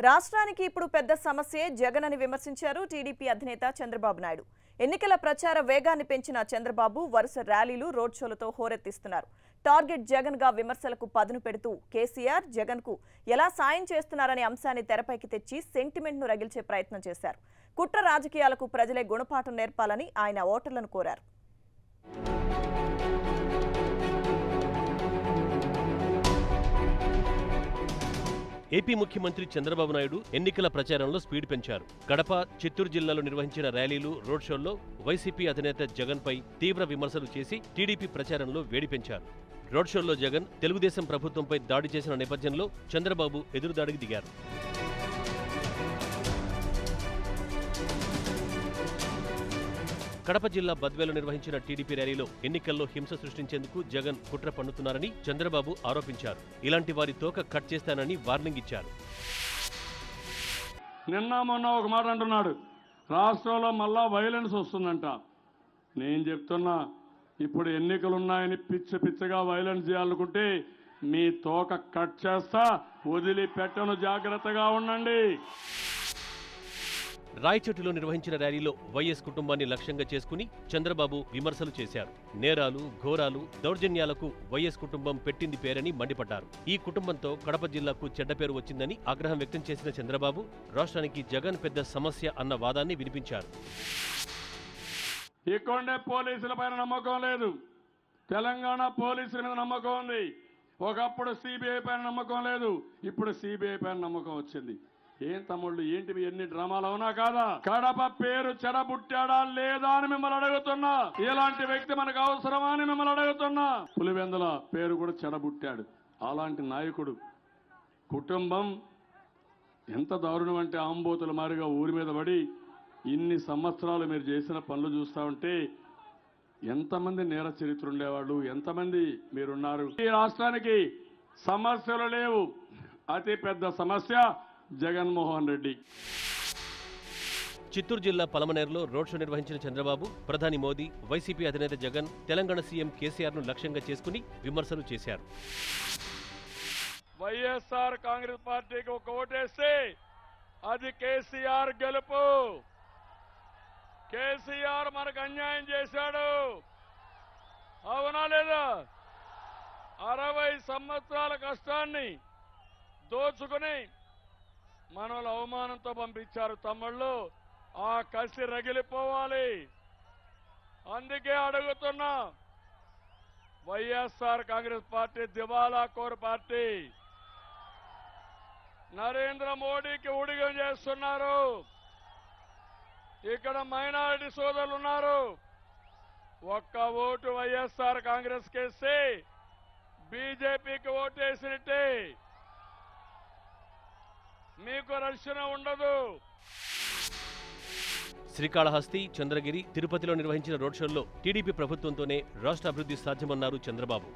రాష్ట్రానికి ఇప్పుడు పెద్ద సమస్యే జగన్ అని విమర్శించారు టీడీపీ అధినేత చంద్రబాబు నాయుడు. ఎన్నికల ప్రచార వేగాన్ని పెంచిన చంద్రబాబు వరుస ర్యాలీలు, రోడ్ షోలతో హోరెత్తిస్తున్నారు. టార్గెట్ జగన్ గా విమర్శలకు పదును పెడుతూ కేసీఆర్ జగన్ కు ఎలా సాయం చేస్తున్నారనే అంశాన్ని తెరపైకి తెచ్చి సెంటిమెంట్ ను రగిల్చే ప్రయత్నం చేశారు. కుట్ర రాజకీయాలకు ప్రజలే గుణపాఠం నేర్పాలని ఆయన ఓటర్లను కోరారు. ఏపీ ముఖ్యమంత్రి చంద్రబాబు నాయుడు ఎన్నికల ప్రచారంలో స్పీడ్ పెంచారు. కడప, చిత్తూరు జిల్లాలో నిర్వహించిన ర్యాలీలు, రోడ్ షోల్లో వైసీపీ అధినేత జగన్ పై తీవ్ర విమర్శలు చేసి టీడీపీ ప్రచారంలో వేడి పెంచారు. రోడ్ షోల్లో జగన్ తెలుగుదేశం ప్రభుత్వంపై దాడి చేసిన నేపథ్యంలో చంద్రబాబు ఎదురుదాడికి దిగారు. కడప జిల్లా బద్వేలో నిర్వహించిన టీడీపీ ర్యాలీలో ఎన్నికల్లో హింస సృష్టించేందుకు జగన్ కుట్ర పన్నుతున్నారని చంద్రబాబు ఆరోపించారు. ఇలాంటి వారి తోక కట్ చేస్తానని వార్నింగ్ ఇచ్చారు. నిన్న మొన్న ఒక మాట అంటున్నాడు, రాష్ట్రంలో మళ్ళా వైలెన్స్ వస్తుందంట. నేను చెప్తున్నా, ఇప్పుడు ఎన్నికలున్నాయని పిచ్చగా వైలెన్స్ చేయాలనుకుంటే మీ తోక కట్ చేస్తా, వదిలిపెట్టను, జాగ్రత్తగా ఉండండి. రాయచోటిలో నిర్వహించిన ర్యాలీలో వైఎస్ కుటుంబాన్ని లక్ష్యంగా చేసుకుని చంద్రబాబు విమర్శలు చేశారు. నేరాలు, ఘోరాలు, దౌర్జన్యాలకు వైఎస్ కుటుంబం పెట్టింది పేరని మండిపడ్డారు. ఈ కుటుంబంతో కడప జిల్లాకు చెడ్డ పేరు వచ్చిందని ఆగ్రహం వ్యక్తం చేసిన చంద్రబాబు రాష్ట్రానికి జగన్ పెద్ద సమస్య అన్న వాదాన్ని వినిపించారు. ఇక్కడే పోలీసుల పైన నమ్మకం లేదు, తెలంగాణ పోలీసుల మీద నమ్మకం ఉంది. ఒకప్పుడు సిబిఐ పైన నమ్మకం లేదు, ఇప్పుడు సిబిఐ పైన నమ్మకం వచ్చింది. ఏం తమ్ముళ్ళు, ఏంటి ఎన్ని డ్రామాలు అవునా కాదా? కడప పేరు చెడబుట్టాడా లేదా అని మిమ్మల్ని అడుగుతున్నా. ఇలాంటి వ్యక్తి మనకు అవసరమా అని మిమ్మల్ని అడుగుతున్నా. పులివెందుల పేరు కూడా చెడబుట్టాడు. అలాంటి నాయకుడు కుటుంబం ఎంత దారుణం అంటే, ఆంబోతుల మారిగా ఊరి మీద పడి ఇన్ని సంవత్సరాలు మీరు చేసిన పనులు చూస్తా ఉంటే ఎంతమంది నేర చరిత్ర ఉండేవాళ్ళు, ఎంతమంది మీరున్నారు. ఈ రాష్ట్రానికి సమస్యలు లేవు, అతి పెద్ద సమస్య జగన్మోహన్ రెడ్డి. చిత్తూరు జిల్లా పలమనేరులో రోడ్ షో నిర్వహించిన చంద్రబాబు ప్రధాని మోదీ, వైసీపీ అధినేత జగన్, తెలంగాణ సీఎం కేసీఆర్ ను లక్ష్యంగా చేసుకుని విమర్శలు చేశారు. వైఎస్ఆర్ కాంగ్రెస్ పార్టీకి ఒక ఓటేస్తే అది కేసీఆర్ గెలుపు. కేసీఆర్ మనకు అన్యాయం చేశాడు, అవునా లేదా? 60 సంవత్సరాల కష్టాన్ని దోచుకుని మనల్ని అవమానంతో పంపించారు. తమ్ముళ్ళు, ఆ కసి రగిలిపోవాలి. అందుకే అడుగుతున్నా, వైఎస్ఆర్ కాంగ్రెస్ పార్టీ దివాలా కోరు పార్టీ. నరేంద్ర మోడీకి ఊడిగం చేస్తున్నారు. ఇక్కడ మైనారిటీ సోదరులు ఉన్నారు. ఒక్క ఓటు వైఎస్ఆర్ కాంగ్రెస్ కేస్తే బీజేపీకి ఓటేసినట్టే, మీకు రక్షణ ఉండదు. శ్రీకాళహస్తి, చంద్రగిరి, తిరుపతిలో నిర్వహించిన రోడ్ షోల్లో టీడీపీ ప్రభుత్వంతోనే రాష్ట్ర అభివృద్ధి సాధ్యమన్నారు చంద్రబాబు.